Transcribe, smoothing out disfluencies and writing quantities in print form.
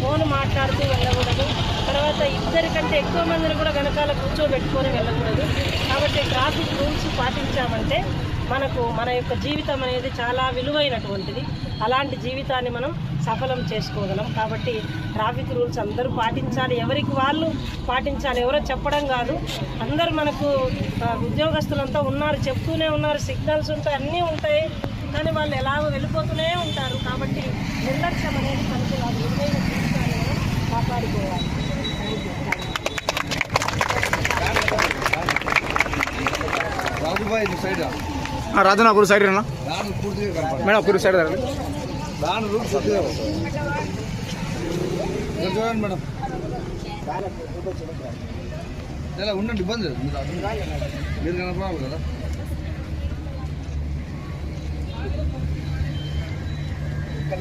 Phone మాట్లాడుతూ వెళ్ళకూడదు. తర్వాత ఇద్దరికంటే ఎక్కువ మందిని కూడా వెనకాల కూర్చోబెట్టుకొని వెళ్ళకూడదు. కాబట్టి ట్రాఫిక్ రూల్స్ పాటించామంటే మనకు మన యొక్క జీవితం అనేది చాలా విలువైనటువంటిది. అలాంటి జీవితాన్ని మనం సఫలం చేసుకోగలం. కాబట్టి ట్రాఫిక్ రూల్స్ అందరూ పాటించాలి, ఎవరికి వాళ్ళు పాటించాలి. ఎవరో చెప్పడం కాదు, అందరూ మనకు ఉద్యోగస్తులంతా ఉన్నారు, చెప్తూనే ఉన్నారు, సిగ్నల్స్ ఉంటాయి, అన్నీ ఉంటాయి, కానీ వాళ్ళు ఎలాగో వెళ్ళిపోతూనే ఉంటారు. కాబట్టి నిర్లక్ష్యం అనేది మనకి విలువైన జీవితాన్ని మనం కాపాడుకోవాలి. రాజు నా సైడ్ రా మేడం, ఒక సైడ్ రండి మేడం. ఎలా ఉండండి, ఇబ్బంది లేదు, మీరు కనపడాలి కదా. ఇక్కడ